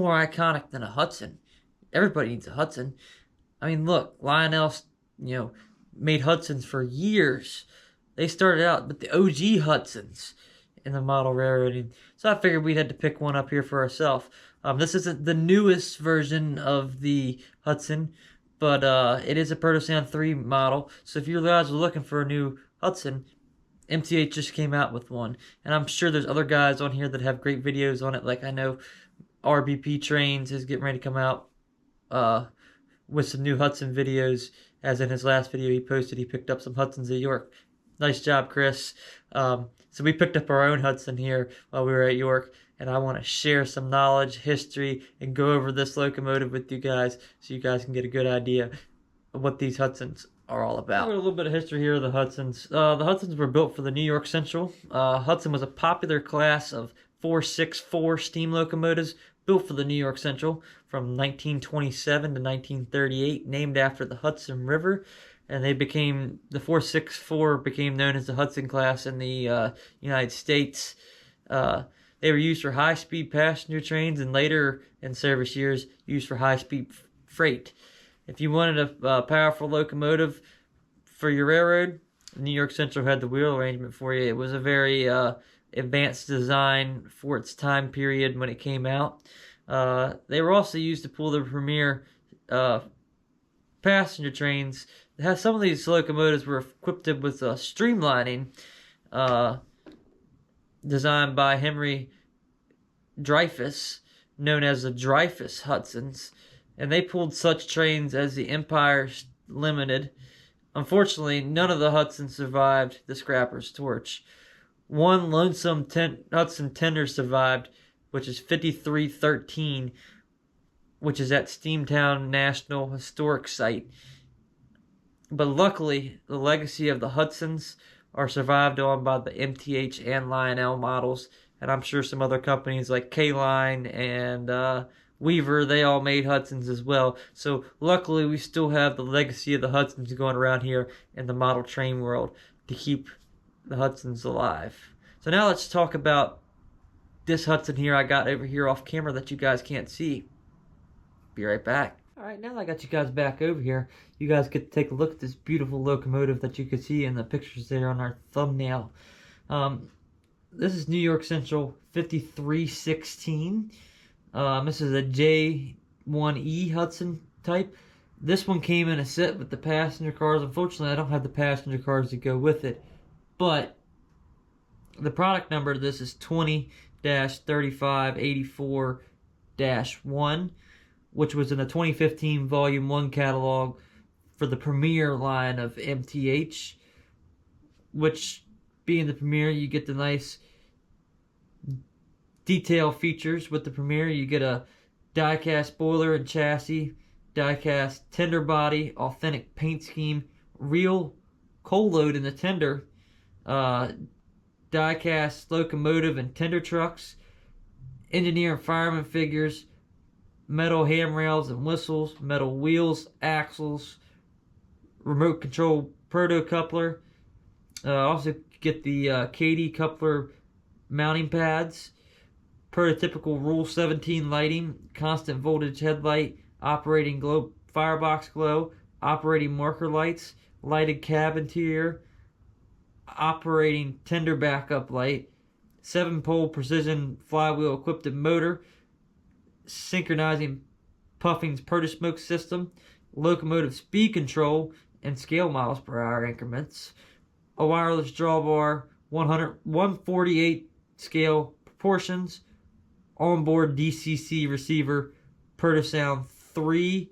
more iconic than a Hudson? Everybody needs a Hudson. I mean, look, Lionel, made Hudsons for years. They started out with the OG Hudsons in the model railroading. So I figured we'd had to pick one up here for ourselves. This isn't the newest version of the Hudson, but it is a Protosound 3 model. So if you guys are looking for a new Hudson, MTH just came out with one. And I'm sure there's other guys on here that have great videos on it. Like I know RBP Trains is getting ready to come out with some new Hudson videos. As in his last video he posted, he picked up some Hudsons at York. Nice job, Chris. So we picked up our own Hudson here while we were at York, and I want to share some knowledge, history, and go over this locomotive with you guys so you guys can get a good idea of what these Hudsons are all about. A little bit of history here of the Hudsons. The Hudsons were built for the New York Central. Hudson was a popular class of 464 steam locomotives built for the New York Central from 1927 to 1938, named after the Hudson River. And the 464 became known as the Hudson class in the United States. They were used for high-speed passenger trains and later in service years used for high-speed freight. If you wanted a powerful locomotive for your railroad, New York Central had the wheel arrangement for you. It was a very advanced design for its time period when it came out. They were also used to pull the premier passenger trains. Some of these locomotives were equipped with streamlining designed by Henry Dreyfuss, known as the Dreyfuss Hudsons, and they pulled such trains as the Empire Limited. Unfortunately, none of the Hudsons survived the scrapper's torch. One lonesome Hudson tender survived, which is 5313, which is at Steamtown National Historic Site. But luckily, the legacy of the Hudsons are survived on by the MTH and Lionel models, and I'm sure some other companies like K-Line and Weaver, they all made Hudsons as well. So luckily, we still have the legacy of the Hudsons going around here in the model train world to keep the Hudsons alive. So now let's talk about this Hudson here I got over here off camera that you guys can't see. Be right back. Alright, now that I got you guys back over here, you guys get to take a look at this beautiful locomotive that you can see in the pictures there on our thumbnail. This is New York Central 5316. This is a J1E Hudson type. This one came in a set with the passenger cars. Unfortunately, I don't have the passenger cars to go with it. But the product number of this is 20-3584-1, which was in the 2015 Volume 1 catalog for the Premier line of MTH, which, being the Premier, you get the nice detail features with the Premier. You get a die-cast boiler and chassis, die-cast tender body, authentic paint scheme, real coal load in the tender, die-cast locomotive and tender trucks, engineer and fireman figures, metal handrails and whistles, metal wheels, axles, remote control proto coupler. Also get the KD coupler mounting pads, prototypical Rule 17 lighting, constant voltage headlight, operating glow, firebox glow, operating marker lights, lighted cab interior, operating tender backup light, 7-pole precision flywheel equipped motor, synchronizing Puffing's proto-smoke system, locomotive speed control and scale miles per hour increments, a wireless drawbar, 148 scale proportions, onboard DCC receiver, Protosound 3.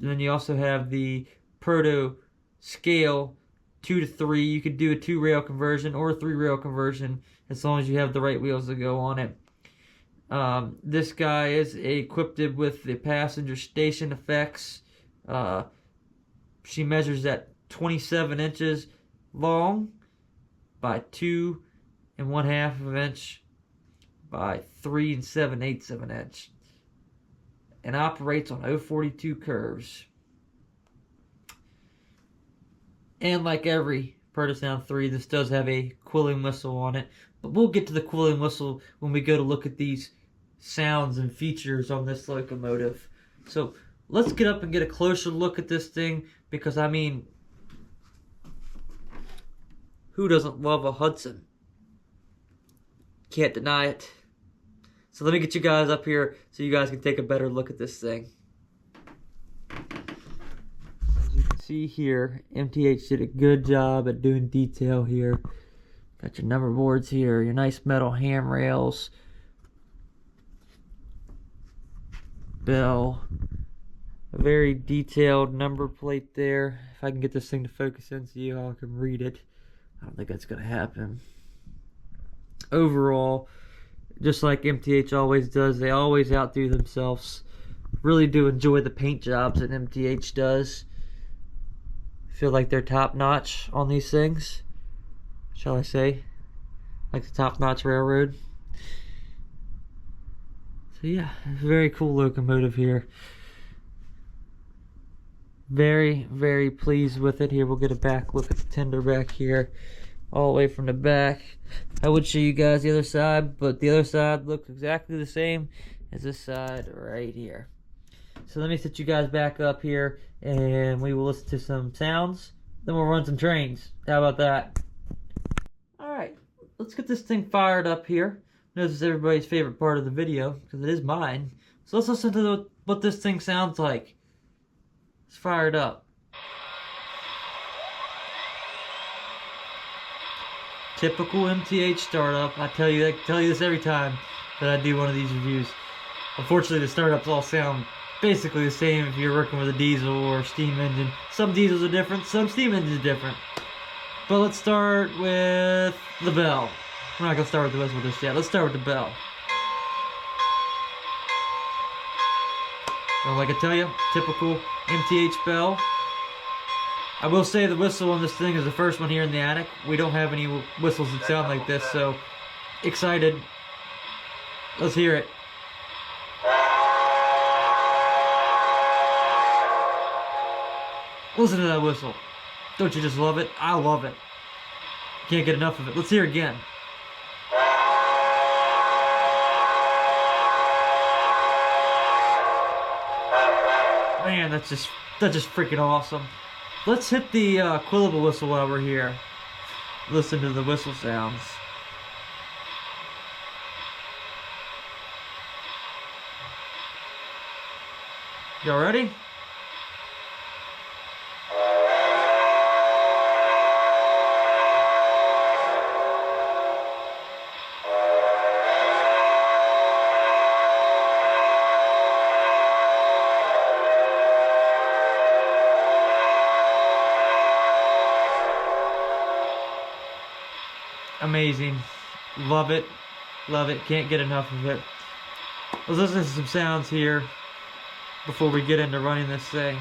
And then you also have the Proto scale 2 to 3. You could do a 2-rail conversion or a 3-rail conversion as long as you have the right wheels to go on it. This guy is equipped with the passenger station effects. She measures at 27 inches long by 2 1/2 of an inch by 3 7/8 of an inch, and operates on 042 curves. And like every Protosound 3, this does have a quilling whistle on it, But we'll get to the cooling whistle when we go to look at these sounds and features on this locomotive. So let's get up and get a closer look at this thing, because I mean, who doesn't love a Hudson? Can't deny it. So let me get you guys up here so you guys can take a better look at this thing. As you can see here, MTH did a good job at doing detail here. Got your number boards here, your nice metal handrails, bell, a very detailed number plate there. If I can get this thing to focus in so you all can read it. I don't think that's going to happen. Overall, just like MTH always does, they always outdo themselves. Really do enjoy the paint jobs that MTH does. Feel like they're top notch on these things, shall I say, like the top notch railroad. So yeah, very cool locomotive here. Very, very pleased with it. Here, we'll get a back look at the tender back here, all the way from the back. I would show you guys the other side, but the other side looks exactly the same as this side right here. So let me set you guys back up here, and we will listen to some sounds. Then we'll run some trains. How about that? Alright, let's get this thing fired up here. I know this is everybody's favorite part of the video, because it is mine. So let's listen to what this thing sounds like. It's fired up. Typical MTH startup. I tell you this every time that I do one of these reviews. Unfortunately, the startups all sound basically the same if you're working with a diesel or steam engine. Some diesels are different, some steam engines are different. But let's start with the bell. We're not gonna start with the whistle just yet. Let's start with the bell. Well, like I tell you, typical MTH bell. I will say the whistle on this thing is the first one here in the attic. We don't have any whistles that sound like this, so excited. Let's hear it. Listen to that whistle. Don't you just love it? I love it. Can't get enough of it. Let's hear it again. Man, that's just freaking awesome. Let's hit the quillable whistle while we're here. Listen to the whistle sounds. Y'all ready? Amazing. Love it. Love it. Can't get enough of it. Let's listen to some sounds here before we get into running this thing.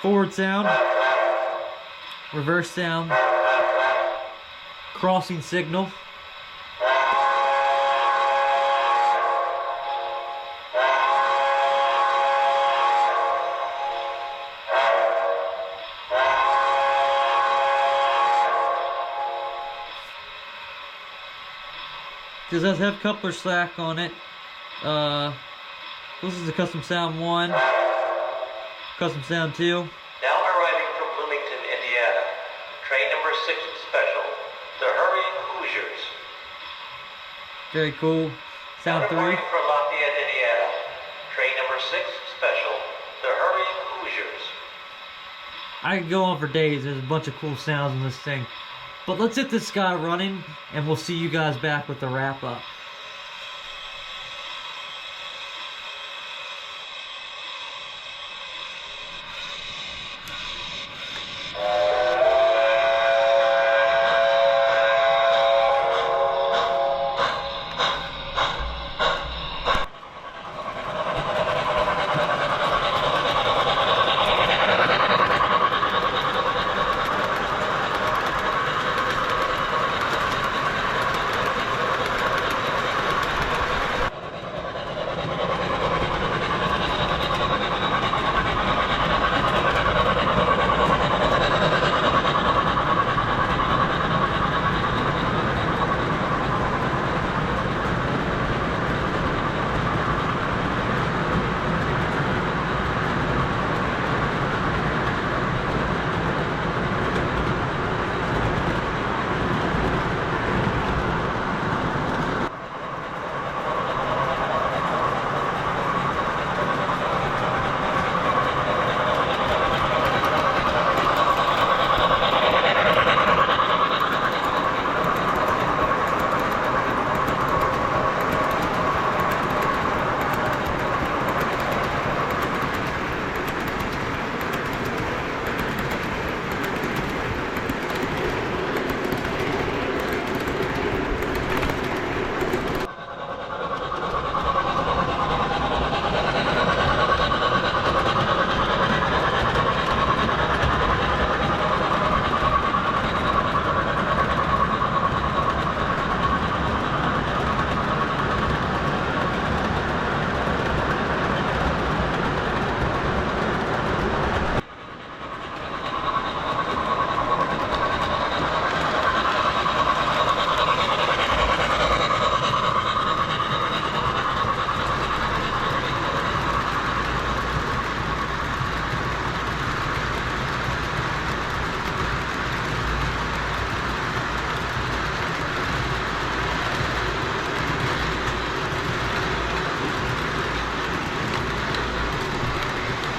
Forward sound. Reverse sound. Crossing signal. This does have coupler slack on it. This is a custom sound 1, custom sound 2. Now arriving from Bloomington, Indiana, train number 6 special, the Hurrying Hoosiers. Very cool. Sound 3. Departing from Lafayette, Indiana, train number 6 special, the Hurrying Hoosiers. I could go on for days. There's a bunch of cool sounds in this thing. But let's hit this guy running, and we'll see you guys back with the wrap up.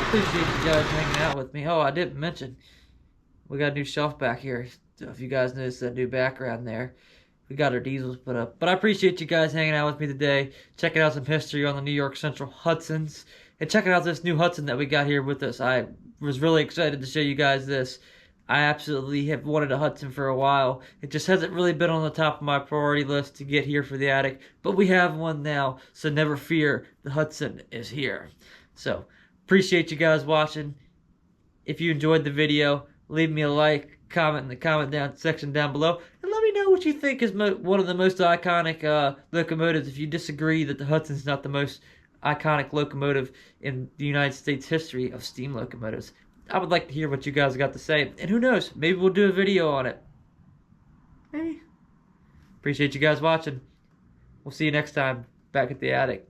appreciate you guys hanging out with me. Oh, I didn't mention, we got a new shelf back here. So if you guys noticed that new background there, we got our diesels put up. But I appreciate you guys hanging out with me today, checking out some history on the New York Central Hudsons, and checking out this new Hudson that we got here with us. I was really excited to show you guys this. I absolutely have wanted a Hudson for a while. It just hasn't really been on the top of my priority list to get here for the attic, but we have one now, so never fear, the Hudson is here. So, appreciate you guys watching. If you enjoyed the video, leave me a like, comment in the comment down section down below, and let me know what you think is one of the most iconic locomotives. If you disagree that the Hudson's not the most iconic locomotive in the United States history of steam locomotives, I would like to hear what you guys got to say. And who knows, maybe we'll do a video on it. Maybe. Appreciate you guys watching. We'll see you next time back at the attic.